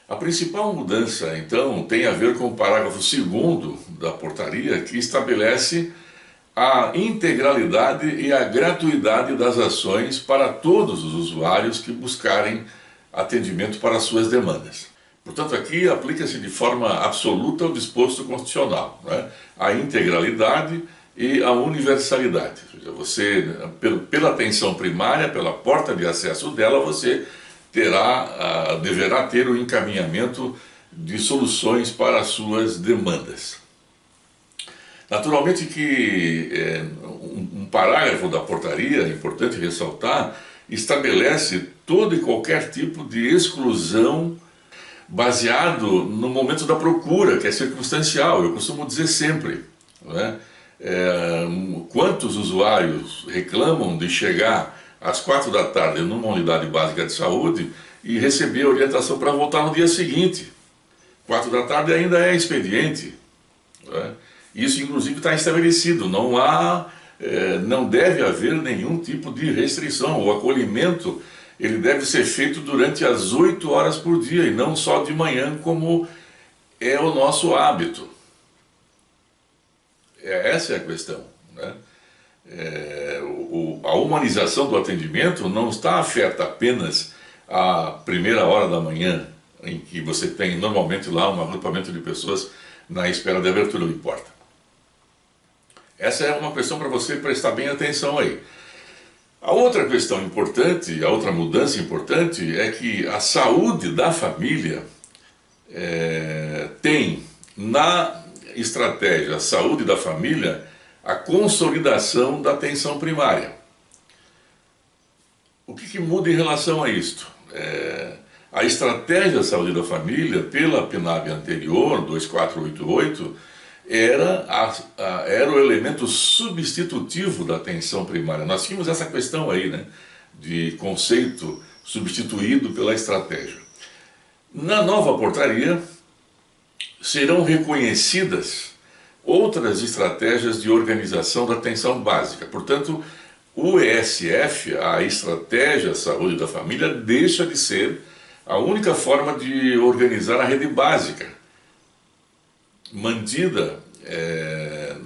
A principal mudança, então, tem a ver com o parágrafo 2º da portaria, que estabelece a integralidade e a gratuidade das ações para todos os usuários que buscarem atendimento para suas demandas. Portanto, aqui aplica-se de forma absoluta o disposto constitucional, né? A integralidade e a universalidade. Ou seja, você, pela atenção primária, pela porta de acesso dela, você deverá ter o encaminhamento de soluções para as suas demandas. Naturalmente que um parágrafo da portaria, é importante ressaltar, estabelece todo e qualquer tipo de exclusão baseado no momento da procura, que é circunstancial. Eu costumo dizer sempre, né? Quantos usuários reclamam de chegar às 4 da tarde numa unidade básica de saúde e receber orientação para voltar no dia seguinte. 4 da tarde ainda é expediente, né? Isso inclusive está estabelecido, não deve haver nenhum tipo de restrição. O acolhimento ele deve ser feito durante as 8 horas por dia e não só de manhã, como é o nosso hábito. Essa é a questão, né? A humanização do atendimento não está afeta apenas à primeira hora da manhã, em que você tem normalmente lá um agrupamento de pessoas na espera de abertura, não importa. Essa é uma questão para você prestar bem atenção aí. A outra questão importante, a outra mudança importante é que a saúde da família tem na estratégia saúde da família a consolidação da atenção primária. O que muda em relação a isto? A estratégia saúde da família, pela PNAB anterior, 2488, era o elemento substitutivo da atenção primária. Nós tínhamos essa questão aí, né, de conceito substituído pela estratégia. Na nova portaria, serão reconhecidas outras estratégias de organização da atenção básica. Portanto, o ESF, a Estratégia Saúde da Família, deixa de ser a única forma de organizar a rede básica, mantida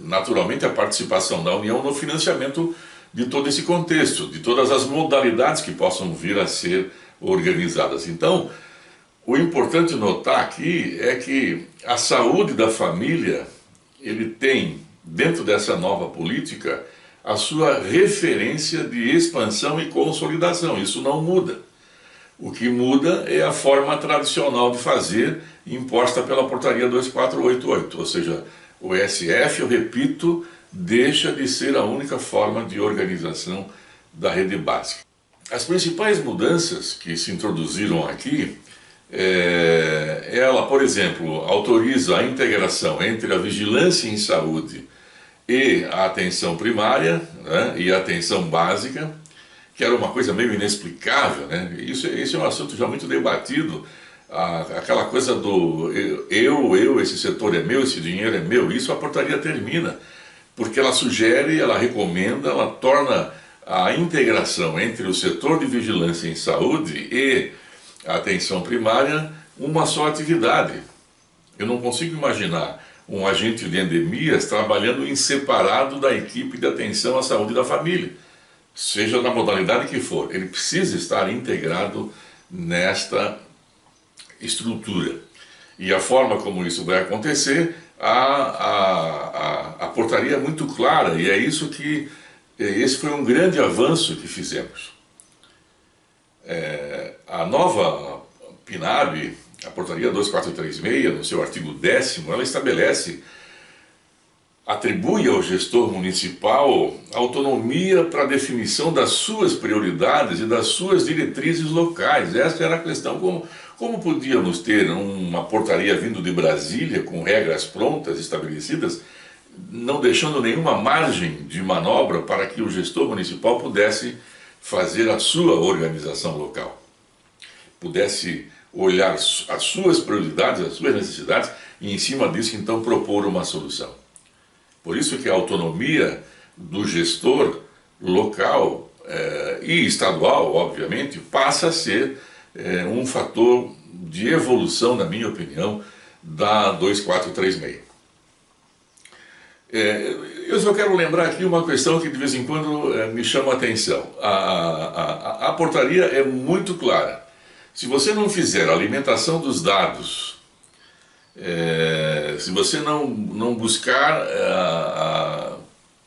naturalmente a participação da União no financiamento de todo esse contexto, de todas as modalidades que possam vir a ser organizadas. Então, o importante notar aqui é que a saúde da família, ele tem, dentro dessa nova política, a sua referência de expansão e consolidação. Isso não muda. O que muda é a forma tradicional de fazer, imposta pela portaria 2488, ou seja, o ESF, eu repito, deixa de ser a única forma de organização da rede básica. As principais mudanças que se introduziram aqui, ela, por exemplo, autoriza a integração entre a vigilância em saúde e a atenção primária, né, e a atenção básica, que era uma coisa meio inexplicável, né? Isso é um assunto já muito debatido, aquela coisa do esse setor é meu, esse dinheiro é meu. Isso a portaria termina, porque ela sugere, ela recomenda, ela torna a integração entre o setor de vigilância em saúde e a atenção primária uma só atividade. Eu não consigo imaginar um agente de endemias trabalhando em separado da equipe de atenção à saúde da família, seja na modalidade que for. Ele precisa estar integrado nesta estrutura. E a forma como isso vai acontecer, a portaria é muito clara, e é isso que esse foi um grande avanço que fizemos. A nova PNAB, a portaria 2436, no seu artigo 10º, ela estabelece, atribui ao gestor municipal autonomia para a definição das suas prioridades e das suas diretrizes locais. Essa era a questão. Como podíamos ter uma portaria vindo de Brasília com regras prontas, estabelecidas, não deixando nenhuma margem de manobra para que o gestor municipal pudesse fazer a sua organização local, pudesse olhar as suas prioridades, as suas necessidades e em cima disso então propor uma solução. Por isso que a autonomia do gestor local e estadual, obviamente, passa a ser um fator de evolução, na minha opinião, da 2436. Eu só quero lembrar aqui uma questão que de vez em quando me chama a atenção. A portaria é muito clara. Se você não fizer a alimentação dos dados, se você não buscar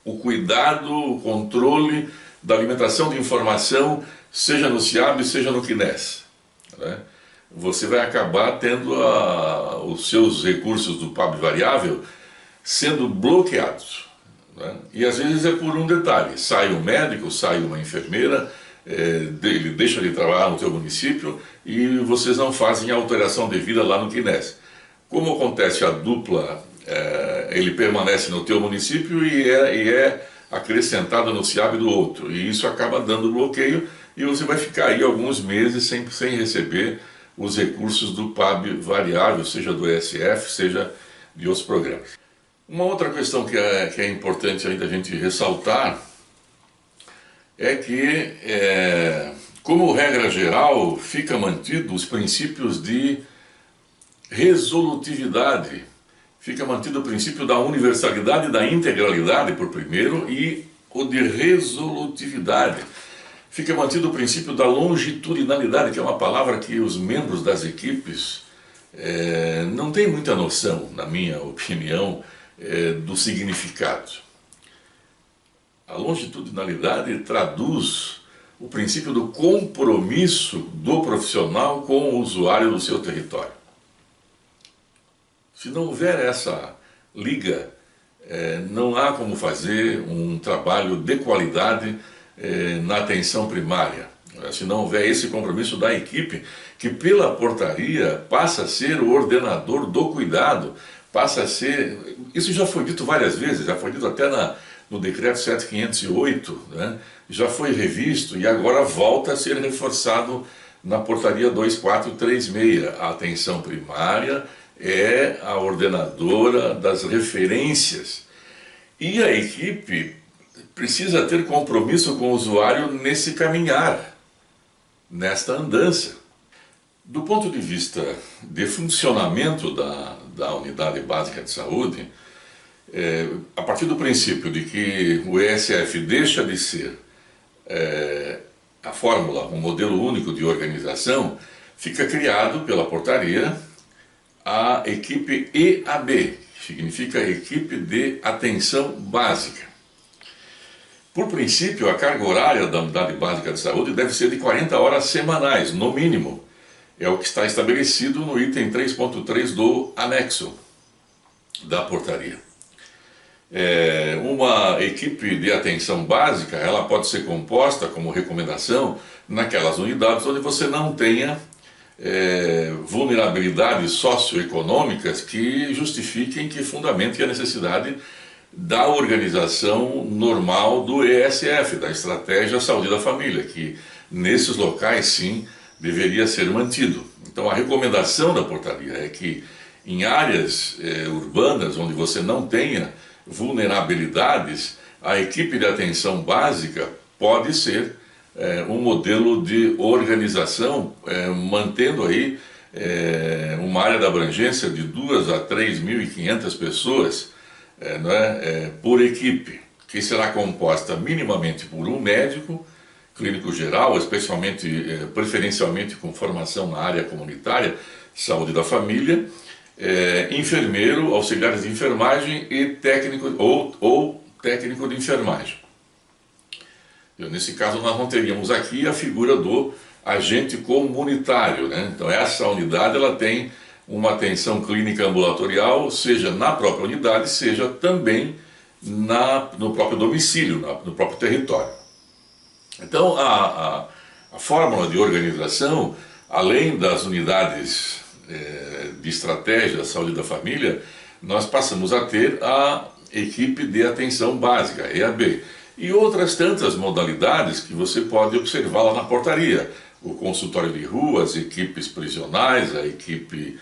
o cuidado, o controle da alimentação de informação, seja no SIAB, seja no CNES, né, você vai acabar tendo os seus recursos do PAB variável sendo bloqueados, né? E às vezes é por um detalhe: sai um médico, sai uma enfermeira, ele deixa de trabalhar no teu município e vocês não fazem a alteração devida lá no CNES. Como acontece a dupla, ele permanece no teu município e é acrescentado no SIAB do outro, e isso acaba dando bloqueio e você vai ficar aí alguns meses sem receber os recursos do PAB variável, seja do ESF, seja de outros programas. Uma outra questão que é importante ainda a gente ressaltar é que, como regra geral, fica mantido os princípios de resolutividade, fica mantido o princípio da universalidade e da integralidade, por primeiro, e o de resolutividade. Fica mantido o princípio da longitudinalidade, que é uma palavra que os membros das equipes não têm muita noção, na minha opinião, do significado. A longitudinalidade traduz o princípio do compromisso do profissional com o usuário do seu território. Se não houver essa liga, não há como fazer um trabalho de qualidade na atenção primária. Se não houver esse compromisso da equipe, que pela portaria passa a ser o ordenador do cuidado, passa a ser... Isso já foi dito várias vezes, já foi dito até no decreto 7508, né? Já foi revisto e agora volta a ser reforçado na portaria 2436. A atenção primária é a ordenadora das referências e a equipe precisa ter compromisso com o usuário nesse caminhar, nesta andança. Do ponto de vista de funcionamento da unidade básica de saúde, a partir do princípio de que o ESF deixa de ser a fórmula, um modelo único de organização, fica criado pela portaria a equipe EAB, que significa Equipe de Atenção Básica. Por princípio, a carga horária da unidade básica de saúde deve ser de 40 horas semanais, no mínimo. É o que está estabelecido no item 3.3 do anexo da portaria. Uma equipe de atenção básica, ela pode ser composta como recomendação naquelas unidades onde você não tenha vulnerabilidades socioeconômicas que justifiquem, que fundamentem a necessidade da organização normal do ESF, da Estratégia Saúde da Família, que nesses locais sim deveria ser mantido. Então a recomendação da portaria é que em áreas urbanas onde você não tenha vulnerabilidades, a equipe de atenção básica pode ser um modelo de organização, mantendo aí uma área de abrangência de 2.000 a 3.500 pessoas por equipe, que será composta minimamente por um médico, clínico geral, preferencialmente com formação na área comunitária, saúde da família, enfermeiro, auxiliares de enfermagem e técnico ou técnico de enfermagem. Nesse caso nós não teríamos aqui a figura do agente comunitário, né? Então essa unidade ela tem uma atenção clínica ambulatorial, seja na própria unidade, seja também no próprio domicílio, no próprio território. Então a fórmula de organização, além das unidades de estratégia da saúde da família, nós passamos a ter a equipe de atenção básica, EAB, e outras tantas modalidades que você pode observar lá na portaria. O consultório de rua, as equipes prisionais, a equipe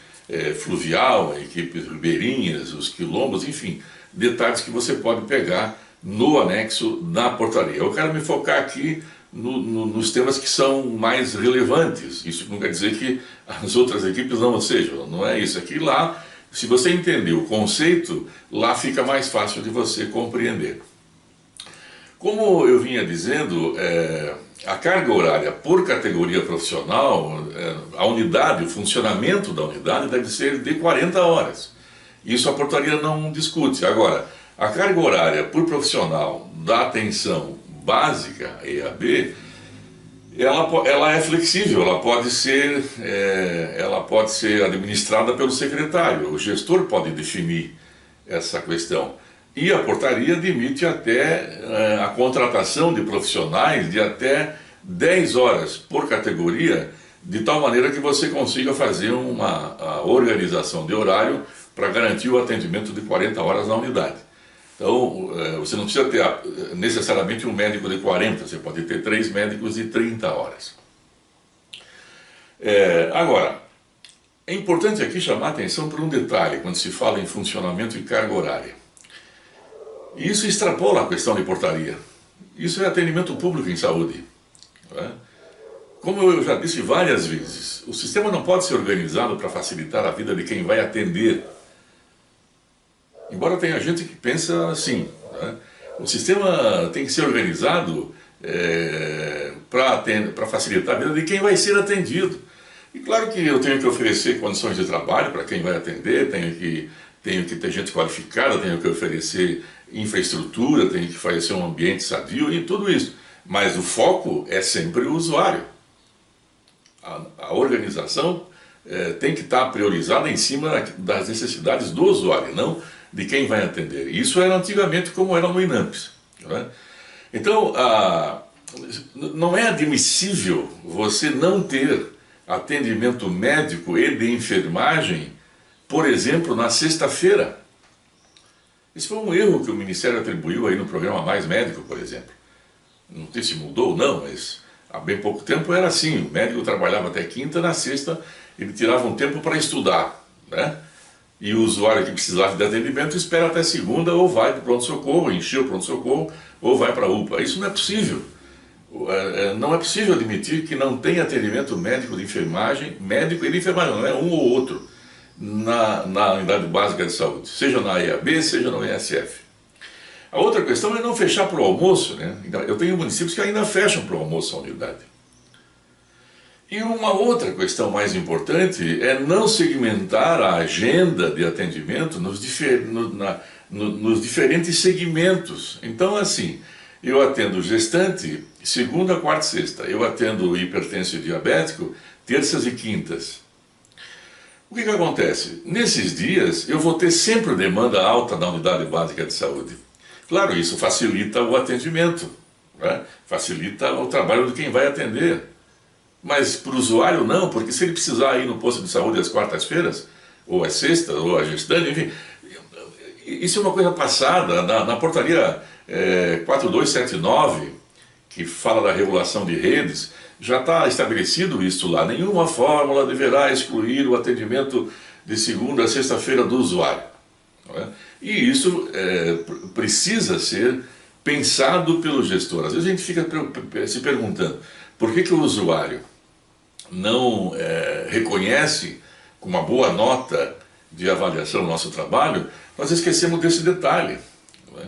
fluvial, a equipe ribeirinhas, os quilombos, enfim, detalhes que você pode pegar no anexo da portaria. Eu quero me focar aqui nos temas que são mais relevantes. Isso não quer dizer que as outras equipes não sejam, não é isso. Aqui lá, se você entender o conceito, lá fica mais fácil de você compreender. Como eu vinha dizendo, a carga horária por categoria profissional, a unidade, o funcionamento da unidade deve ser de 40 horas. Isso a portaria não discute. Agora, a carga horária por profissional da atenção básica, EAB, ela é flexível, ela pode ser administrada pelo secretário. O gestor pode definir essa questão. E a portaria admite até a contratação de profissionais de até 10 horas por categoria, de tal maneira que você consiga fazer uma organização de horário para garantir o atendimento de 40 horas na unidade. Então, você não precisa ter necessariamente um médico de 40, você pode ter 3 médicos de 30 horas. Agora, é importante aqui chamar a atenção para um detalhe, quando se fala em funcionamento e carga horária. Isso extrapola a questão de portaria. Isso é atendimento público em saúde. Não é? Como eu já disse várias vezes, o sistema não pode ser organizado para facilitar a vida de quem vai atender. Embora tenha gente que pensa assim, né? O sistema tem que ser organizado para facilitar a vida de quem vai ser atendido. E claro que eu tenho que oferecer condições de trabalho para quem vai atender, tenho que ter gente qualificada, tenho que oferecer infraestrutura, tenho que oferecer um ambiente sadio e tudo isso. Mas o foco é sempre o usuário. A organização tem que estar priorizada em cima das necessidades do usuário, não de quem vai atender. Isso era antigamente como era no INAMPS. Não é? Então, não é admissível você não ter atendimento médico e de enfermagem, por exemplo, na sexta-feira. Esse foi um erro que o Ministério atribuiu aí no programa Mais Médico, por exemplo. Não sei se mudou ou não, mas há bem pouco tempo era assim. O médico trabalhava até quinta, na sexta ele tirava um tempo para estudar, né? E o usuário que precisava de atendimento espera até segunda, ou vai para o pronto-socorro, encheu o pronto-socorro, ou vai para a UPA. Isso não é possível. Não é possível admitir que não tem atendimento médico de enfermagem, médico e de enfermagem, não é um ou outro, na unidade básica de saúde, seja na EAB, seja no ESF. A outra questão é não fechar para o almoço, né? Eu tenho municípios que ainda fecham para o almoço a unidade. E uma outra questão mais importante é não segmentar a agenda de atendimento nos diferentes segmentos. Então, assim, eu atendo gestante segunda, quarta e sexta. Eu atendo hipertenso e diabético terças e quintas. O que acontece? Nesses dias eu vou ter sempre demanda alta na unidade básica de saúde. Claro, isso facilita o atendimento, né? Facilita o trabalho de quem vai atender. Mas para o usuário não, porque se ele precisar ir no posto de saúde às quartas-feiras, ou às sextas, ou às gestantes, enfim, isso é uma coisa passada. Na portaria 4279, que fala da regulação de redes, já está estabelecido isso lá. Nenhuma fórmula deverá excluir o atendimento de segunda a sexta-feira do usuário. Não é? E isso precisa ser pensado pelo gestor. Às vezes a gente fica se perguntando por que o usuário não reconhece com uma boa nota de avaliação o nosso trabalho. Nós esquecemos desse detalhe. Não é?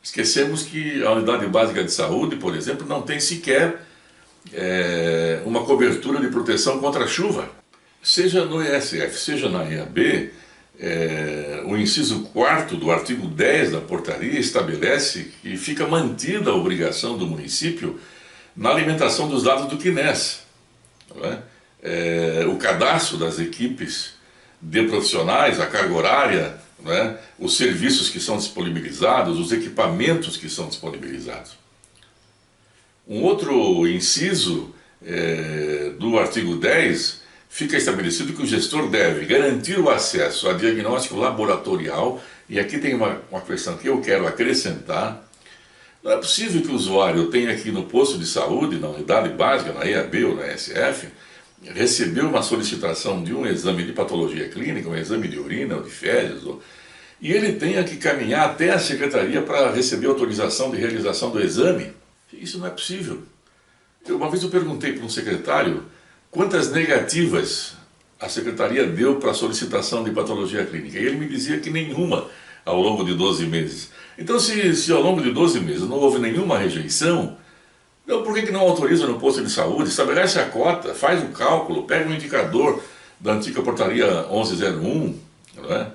Esquecemos que a unidade básica de saúde, por exemplo, não tem sequer uma cobertura de proteção contra a chuva. Seja no ESF, seja na EAB, o inciso 4º do artigo 10 da portaria estabelece que fica mantida a obrigação do município na alimentação dos dados do CNES. Não é? O cadastro das equipes de profissionais, a carga horária, não é? Os serviços que são disponibilizados, os equipamentos que são disponibilizados. Um outro inciso do artigo 10 fica estabelecido que o gestor deve garantir o acesso a diagnóstico laboratorial, e aqui tem uma questão que eu quero acrescentar. Não é possível que o usuário tenha aqui no posto de saúde, na unidade básica, na EAB ou na ESF, receber uma solicitação de um exame de patologia clínica, um exame de urina ou de fezes, e ele tenha que caminhar até a secretaria para receber autorização de realização do exame. Isso não é possível. Uma vez eu perguntei para um secretário quantas negativas a secretaria deu para a solicitação de patologia clínica. E ele me dizia que nenhuma ao longo de 12 meses. Então, se ao longo de 12 meses não houve nenhuma rejeição, então por que não autoriza no posto de saúde, estabelece a cota, faz o cálculo, pega o indicador da antiga portaria 1101, não é?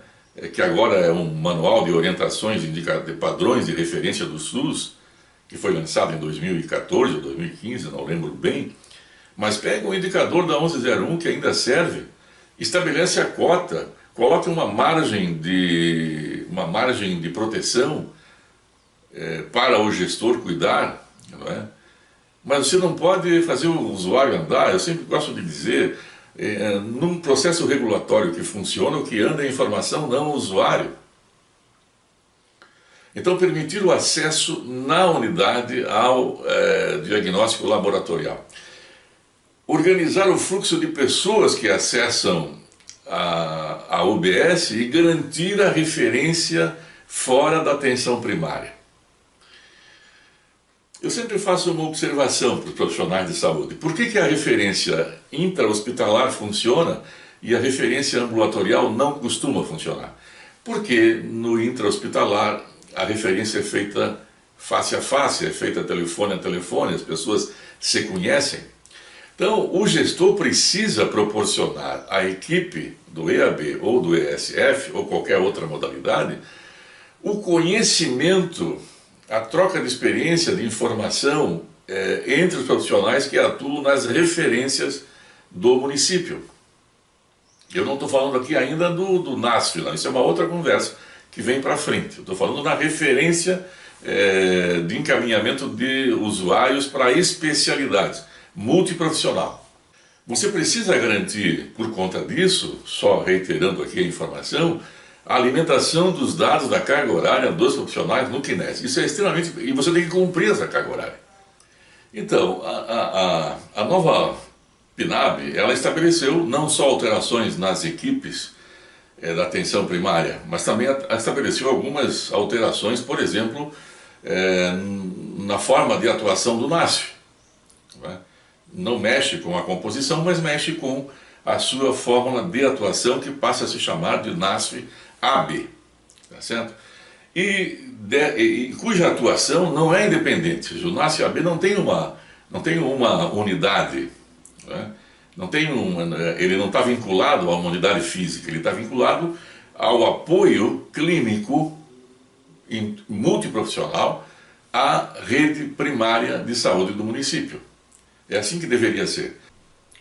Que agora é um manual de orientações de padrões de referência do SUS, que foi lançado em 2014 ou 2015, não lembro bem, mas pega o indicador da 1101 que ainda serve, estabelece a cota, coloca uma margem de proteção para o gestor cuidar, não é? Mas você não pode fazer o usuário andar. Eu sempre gosto de dizer, num processo regulatório que funciona, o que anda é a informação, não o usuário. Então, permitir o acesso na unidade ao diagnóstico laboratorial. Organizar o fluxo de pessoas que acessam a UBS e garantir a referência fora da atenção primária. Eu sempre faço uma observação para os profissionais de saúde. Por que a referência intra-hospitalar funciona e a referência ambulatorial não costuma funcionar? Porque no intra-hospitalar a referência é feita face a face, é feita telefone a telefone, as pessoas se conhecem. Então, o gestor precisa proporcionar à equipe do EAB ou do ESF, ou qualquer outra modalidade, o conhecimento, a troca de experiência, de informação entre os profissionais que atuam nas referências do município. Eu não estou falando aqui ainda do NASF, não. Isso é uma outra conversa que vem para frente. Eu estou falando na referência de encaminhamento de usuários para especialidades, multiprofissional. Você precisa garantir, por conta disso, só reiterando aqui a informação, a alimentação dos dados da carga horária dos profissionais no CNES. Isso é extremamente... E você tem que cumprir essa carga horária. Então, a nova PNAB, ela estabeleceu não só alterações nas equipes da atenção primária, mas também estabeleceu algumas alterações, por exemplo, na forma de atuação do NASF. Não mexe com a composição, mas mexe com a sua fórmula de atuação, que passa a se chamar de NASF-AB, tá certo? E cuja atuação não é independente. O NASF-AB não tem uma unidade, né? Ele não está vinculado a uma unidade física, ele está vinculado ao apoio clínico multiprofissional à rede primária de saúde do município. É assim que deveria ser.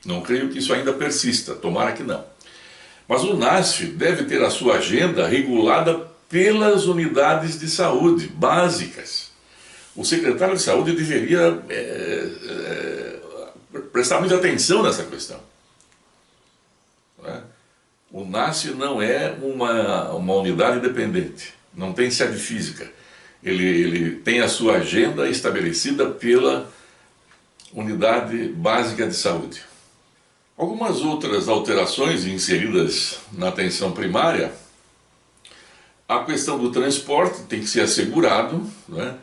Não creio que isso ainda persista, tomara que não. Mas o NASF deve ter a sua agenda regulada pelas unidades de saúde básicas. O secretário de saúde deveria prestar muita atenção nessa questão. O NASF não é uma unidade independente, não tem sede física. Ele tem a sua agenda estabelecida pela Unidade Básica de Saúde. Algumas outras alterações inseridas na atenção primária: a questão do transporte tem que ser assegurado, né?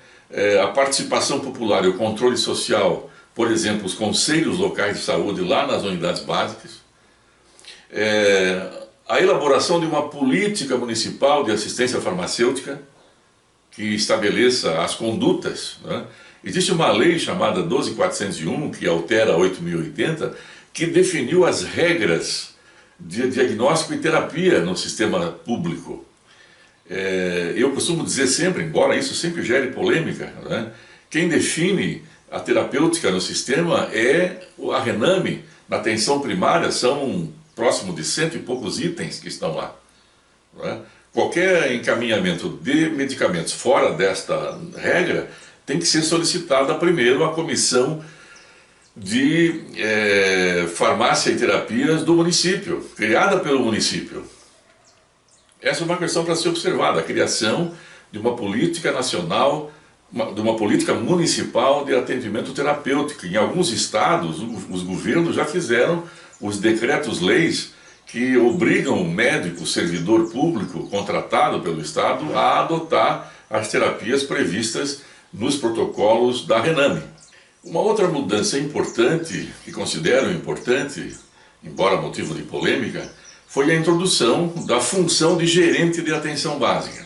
A participação popular e o controle social, por exemplo, os conselhos locais de saúde lá nas unidades básicas, a elaboração de uma política municipal de assistência farmacêutica que estabeleça as condutas, né? Existe uma lei chamada 12.401, que altera a 8.080, que definiu as regras de diagnóstico e terapia no sistema público. Eu costumo dizer sempre, embora isso sempre gere polêmica, né? Quem define a terapêutica no sistema é a RENAME. Na atenção primária são próximo de 100 e poucos itens que estão lá, né? Qualquer encaminhamento de medicamentos fora desta regra tem que ser solicitada primeiro à comissão de farmácia e terapias do município, criada pelo município. Essa é uma questão para ser observada, a criação de uma política nacional, de uma política municipal de atendimento terapêutico. Em alguns estados, os governos já fizeram os decretos-leis que obrigam o médico, servidor público, contratado pelo estado, a adotar as terapias previstas nos protocolos da RENAME. Uma outra mudança importante, que considero importante, embora motivo de polêmica, foi a introdução da função de gerente de atenção básica.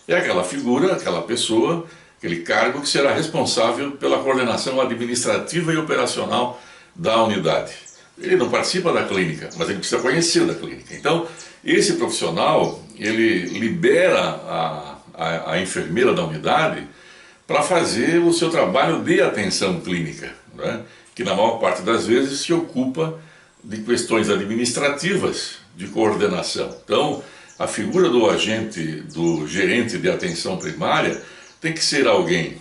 É aquela figura, aquela pessoa, aquele cargo que será responsável pela coordenação administrativa e operacional da unidade. Ele não participa da clínica, mas ele precisa conhecer da clínica. Então, esse profissional, ele libera a enfermeira da unidade para fazer o seu trabalho de atenção clínica, né? Que na maior parte das vezes se ocupa de questões administrativas de coordenação. Então, a figura do agente, do gerente de atenção primária, tem que ser alguém,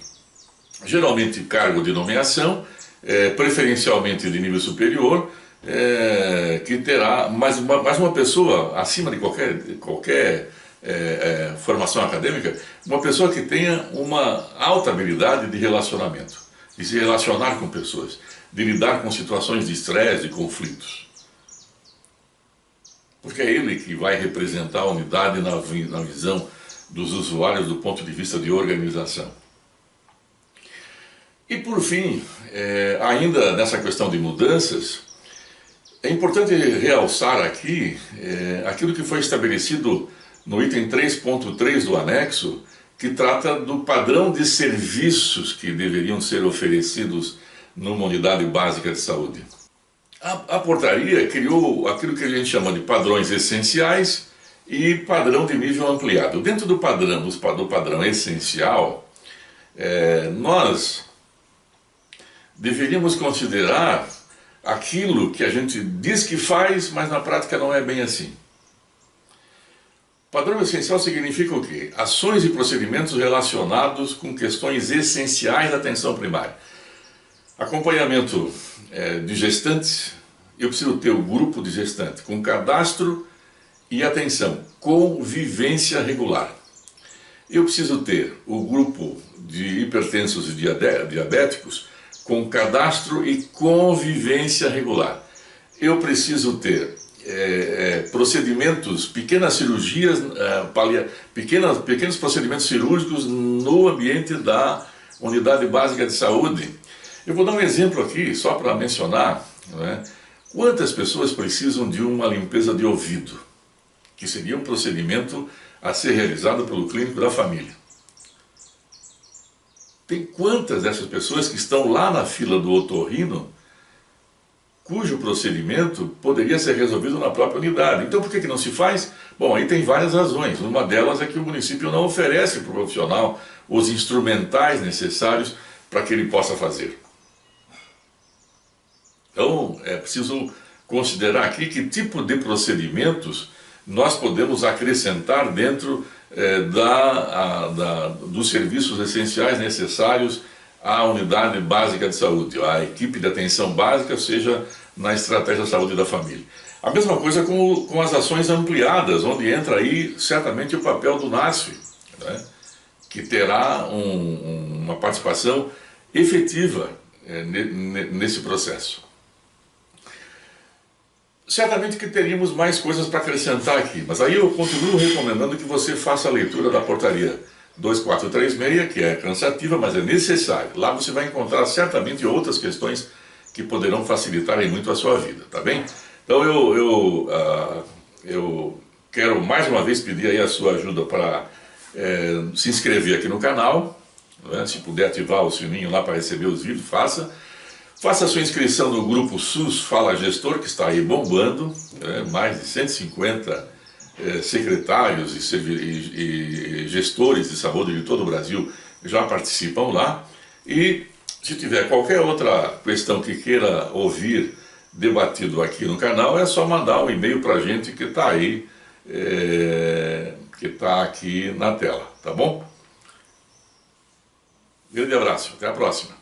geralmente cargo de nomeação, preferencialmente de nível superior, que terá mais uma pessoa acima de qualquer formação acadêmica, uma pessoa que tenha uma alta habilidade de relacionamento, de se relacionar com pessoas, de lidar com situações de estresse e conflitos. Porque é ele que vai representar a unidade na visão dos usuários do ponto de vista de organização. E por fim, ainda nessa questão de mudanças, é importante realçar aqui aquilo que foi estabelecido no item 3.3 do anexo, que trata do padrão de serviços que deveriam ser oferecidos numa unidade básica de saúde. A portaria criou aquilo que a gente chama de padrões essenciais e padrão de nível ampliado. Dentro do padrão essencial, nós deveríamos considerar aquilo que a gente diz que faz, mas na prática não é bem assim. Padrão essencial significa o quê? Ações e procedimentos relacionados com questões essenciais da atenção primária. Acompanhamento de gestantes, eu preciso ter o grupo de gestante com cadastro e atenção, convivência regular. Eu preciso ter o grupo de hipertensos e diabéticos com cadastro e convivência regular. Eu preciso ter procedimentos, pequenas cirurgias, pequenos procedimentos cirúrgicos no ambiente da unidade básica de saúde. Eu vou dar um exemplo aqui, só para mencionar, né? Quantas pessoas precisam de uma limpeza de ouvido, que seria um procedimento a ser realizado pelo clínico da família. Tem quantas dessas pessoas que estão lá na fila do otorrino, cujo procedimento poderia ser resolvido na própria unidade. Então por que não se faz? Bom, aí tem várias razões. Uma delas é que o município não oferece para o profissional os instrumentais necessários para que ele possa fazer. Então é preciso considerar aqui que tipo de procedimentos nós podemos acrescentar dentro dos serviços essenciais necessários à unidade básica de saúde, à equipe de atenção básica, seja na estratégia de saúde da família. A mesma coisa com as ações ampliadas, onde entra aí certamente o papel do NASF, né, que terá uma participação efetiva nesse processo. Certamente que teríamos mais coisas para acrescentar aqui, mas aí eu continuo recomendando que você faça a leitura da portaria 2436, que é cansativa, mas é necessária. Lá você vai encontrar certamente outras questões que poderão facilitar muito a sua vida, tá bem? Então eu quero mais uma vez pedir aí a sua ajuda para se inscrever aqui no canal, né? Se puder ativar o sininho lá para receber os vídeos, faça. Faça a sua inscrição no grupo SUS Fala Gestor, que está aí bombando, mais de 150 secretários e gestores de saúde de todo o Brasil já participam lá. E se tiver qualquer outra questão que queira ouvir debatido aqui no canal, é só mandar um e-mail para a gente que está aí, que está aqui na tela, tá bom? Grande abraço, até a próxima.